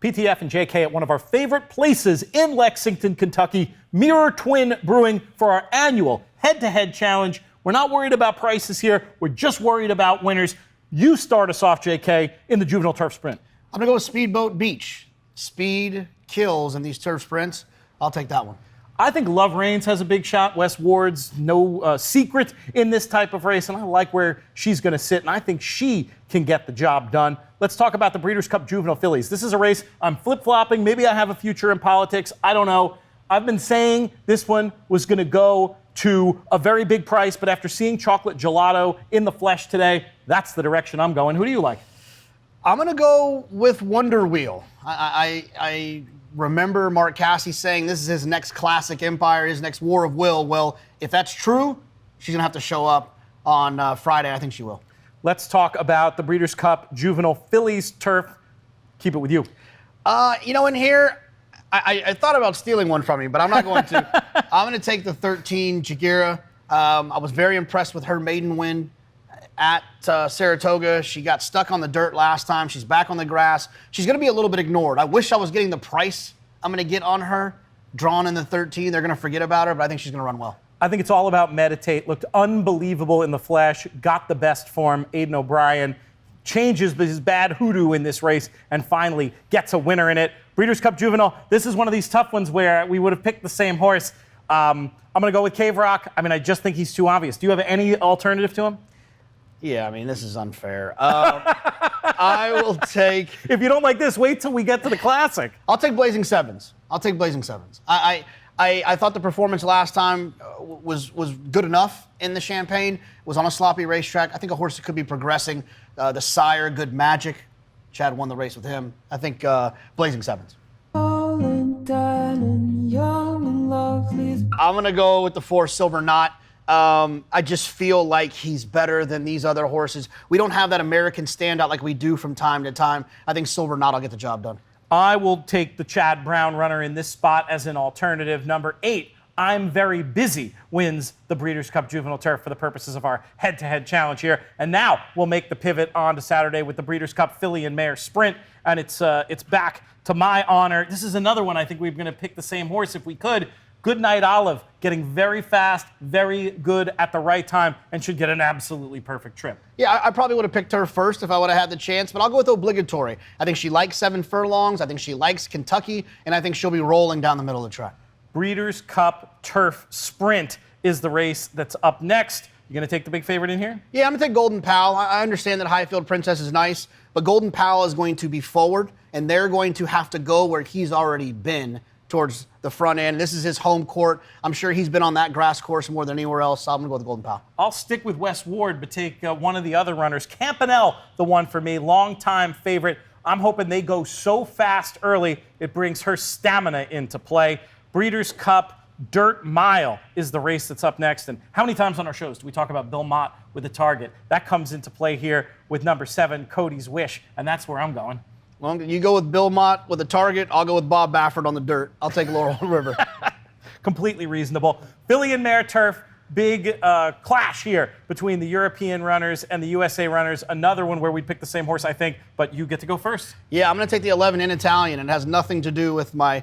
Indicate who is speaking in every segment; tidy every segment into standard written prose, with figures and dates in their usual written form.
Speaker 1: PTF and JK at one of our favorite places in Lexington, Kentucky, Mirror Twin Brewing, for our annual head-to-head challenge. We're not worried about prices here. We're just worried about winners. You start us off, JK, in the Juvenile Turf Sprint.
Speaker 2: I'm going to go with Speedboat Beach. Speed kills in these turf sprints. I'll take that one.
Speaker 1: I think Love Reigns has a big shot. Wes Ward's no secret in this type of race, and I like where she's going to sit, and I think she can get the job done. Let's talk about the Breeders' Cup Juvenile Fillies. This is a race I'm flip-flopping. Maybe I have a future in politics. I don't know. I've been saying this one was going to go to a very big price, but after seeing Chocolate Gelato in the flesh today, that's the direction I'm going. Who do you like?
Speaker 2: I'm going to go with Wonder Wheel. I remember Mark Casse saying this is his next classic empire, his next War of Will. Well, if that's true, she's going to have to show up on Friday. I think she will.
Speaker 1: Let's talk about the Breeders' Cup Juvenile Fillies Turf. Keep it with you.
Speaker 2: In here, I thought about stealing one from you, but I'm not going to. I'm going to take the 13 Jagira. I was very impressed with her maiden win at Saratoga. She got stuck on the dirt last time. She's back on the grass. She's going to be a little bit ignored. I wish I was getting the price I'm going to get on her. Drawn in the 13, they're going to forget about her, but I think she's going to run well.
Speaker 1: I think it's all about meditate. Looked unbelievable in the flesh. Got the best form. Aiden O'Brien changes his bad hoodoo in this race and finally gets a winner in it. Breeders' Cup Juvenile, this is one of these tough ones where we would have picked the same horse. I'm going to go with Cave Rock. I just think he's too obvious. Do you have any alternative to him?
Speaker 2: Yeah, this is unfair. I will take...
Speaker 1: If you don't like this, wait till we get to the Classic.
Speaker 2: I'll take Blazing Sevens. I thought the performance last time was good enough in the Champagne. It was on a sloppy racetrack. I think a horse that could be progressing. The sire, Good Magic. Chad won the race with him. I think Blazing Sevens. I'm going to go with the 4 Silver Knot. I just feel like he's better than these other horses. We don't have that American standout like we do from time to time. I think Silver Knot will get the job done.
Speaker 1: I will take the Chad Brown runner in this spot as an alternative. Number 8, I'm Very Busy, wins the Breeders' Cup Juvenile Turf for the purposes of our head-to-head challenge here. And now we'll make the pivot on to Saturday with the Breeders' Cup Filly and Mare Sprint, and it's back to my honor. This is another one I think we're going to pick the same horse if we could. Good Night Olive, getting very fast, very good at the right time, and should get an absolutely perfect trip.
Speaker 2: Yeah, I probably would have picked her first if I would have had the chance, but I'll go with Obligatory. I think she likes 7 furlongs. I think she likes Kentucky, and I think she'll be rolling down the middle of the track.
Speaker 1: Breeders' Cup Turf Sprint is the race that's up next. You going to take the big favorite in here?
Speaker 2: Yeah, I'm going to take Golden Pal. I understand that Highfield Princess is nice, but Golden Pal is going to be forward, and they're going to have to go where he's already been, towards the front end. This is his home court. I'm sure he's been on that grass course more than anywhere else, so I'm going to go with Golden Pal.
Speaker 1: I'll stick with Wes Ward, but take one of the other runners. Campanelle, the one for me, longtime favorite. I'm hoping they go so fast early, it brings her stamina into play. Breeders' Cup Dirt Mile is the race that's up next. And how many times on our shows do we talk about Bill Mott with the target? That comes into play here with number 7, Cody's Wish, and that's where I'm going.
Speaker 2: Well, you go with Bill Mott with the target. I'll go with Bob Baffert on the dirt. I'll take Laurel River.
Speaker 1: Completely reasonable. Filly and Mare Turf, big clash here between the European runners and the USA runners. Another one where we'd pick the same horse, I think, but you get to go first.
Speaker 2: Yeah, I'm going to take the 11 in Italian. It has nothing to do with my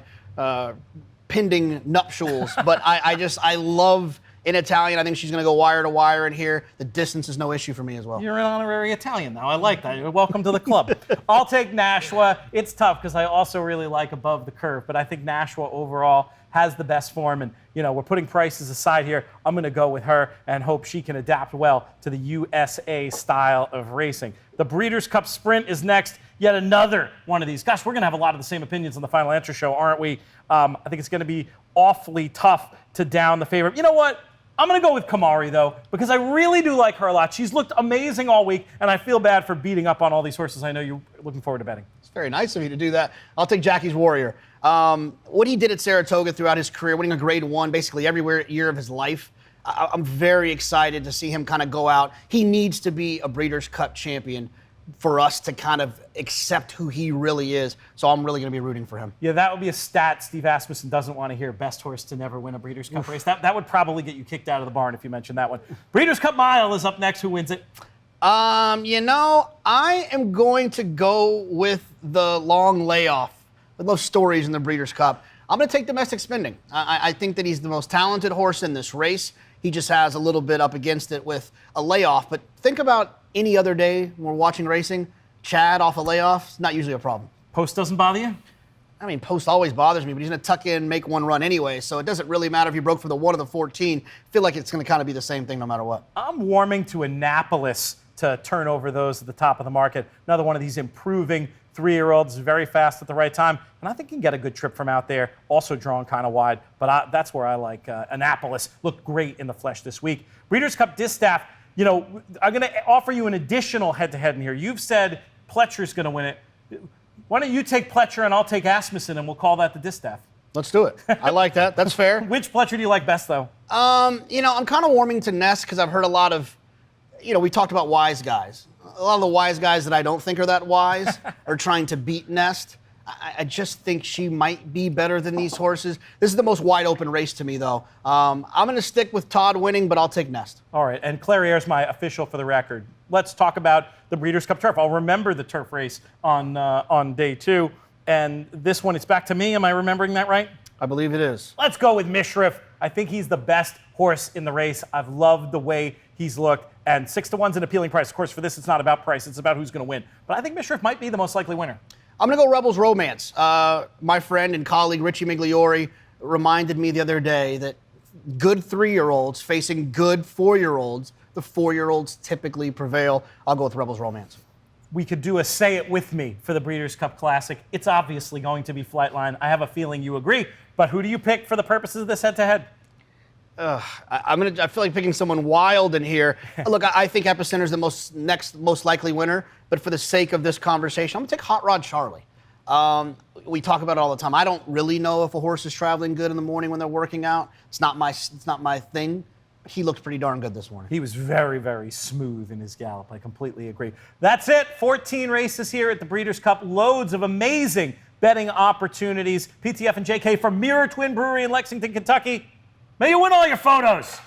Speaker 2: pending nuptials, but I love in Italian. I think she's going to go wire to wire in here. The distance is no issue for me as well.
Speaker 1: You're an honorary Italian now. I like that. Welcome to the club. I'll take Nashua. It's tough because I also really like Above the Curve, but I think Nashua overall has the best form. And, we're putting prices aside here. I'm going to go with her and hope she can adapt well to the USA style of racing. The Breeders' Cup Sprint is next. Yet another one of these. Gosh, we're going to have a lot of the same opinions on the Final Answer show, aren't we? I think it's going to be awfully tough to down the favorite. You know what? I'm going to go with Kamari, though, because I really do like her a lot. She's looked amazing all week, and I feel bad for beating up on all these horses. I know you're looking forward to betting.
Speaker 2: It's very nice of you to do that. I'll take Jackie's Warrior. What he did at Saratoga throughout his career, winning a Grade 1 basically every year of his life, I'm very excited to see him kind of go out. He needs to be a Breeders' Cup champion for us to kind of accept who he really is. So I'm really going to be rooting for him.
Speaker 1: Yeah, that would be a stat Steve Asmussen doesn't want to hear. Best horse to never win a Breeders' Cup race. That would probably get you kicked out of the barn if you mentioned that one. Breeders' Cup Mile is up next. Who wins it?
Speaker 2: I am going to go with the long layoff We love stories in the Breeders' Cup. I'm going to take Domestic Spending. I think that he's the most talented horse in this race. He just has a little bit up against it with a layoff. But think about any other day when we're watching racing. Chad off a layoff, it's not usually a problem.
Speaker 1: Post doesn't bother you?
Speaker 2: I mean, Post always bothers me, but he's going to tuck in, make one run anyway, so it doesn't really matter if you broke from the 1 or the 14. I feel like it's going to kind of be the same thing no matter what.
Speaker 1: I'm warming to Annapolis to turn over those at the top of the market. Another one of these improving 3-year-olds, very fast at the right time, and I think he can get a good trip from out there, also drawn kind of wide, but that's where I like Annapolis. Looked great in the flesh this week. Breeders' Cup Distaff, you know, I'm going to offer you an additional head-to-head in here. You've said Pletcher's going to win it. Why don't you take Pletcher and I'll take Asmussen and we'll call that the Distaff?
Speaker 2: Let's do it. I like that. That's fair.
Speaker 1: Which Pletcher do you like best, though?
Speaker 2: You know, I'm kind of warming to Nest because I've heard a lot of, you know, we talked about wise guys. A lot of the wise guys that I don't think are that wise are trying to beat Nest. I just think she might be better than these horses. This is the most wide open race to me, though. I'm going to stick with Todd winning, but I'll take Nest.
Speaker 1: All right, and Clairiere's my official for the record. Let's talk about the Breeders' Cup Turf. I'll remember the turf race on day 2. And this one, it's back to me. Am I remembering that right?
Speaker 2: I believe it is.
Speaker 1: Let's go with Mishriff. I think he's the best horse in the race. I've loved the way he's looked. And 6-to-1's an appealing price. Of course, for this, it's not about price. It's about who's going to win. But I think Mishriff might be the most likely winner.
Speaker 2: I'm going to go Rebels Romance. My friend and colleague Richie Migliori reminded me the other day that good 3-year-olds facing good 4-year-olds, the 4-year-olds typically prevail. I'll go with Rebels Romance.
Speaker 1: We could do a Say It With Me for the Breeders' Cup Classic. It's obviously going to be Flightline. I have a feeling you agree. But who do you pick for the purposes of this head-to-head?
Speaker 2: I feel like picking someone wild in here. Look, I think Epicenter's the most likely winner, but for the sake of this conversation, I'm gonna take Hot Rod Charlie. We talk about it all the time. I don't really know if a horse is traveling good in the morning when they're working out. It's not my thing. He looked pretty darn good this morning.
Speaker 1: He was very, very smooth in his gallop. I completely agree. That's it. 14 races here at the Breeders' Cup. Loads of amazing betting opportunities. PTF and JK from Mirror Twin Brewery in Lexington, Kentucky. May you win all your photos.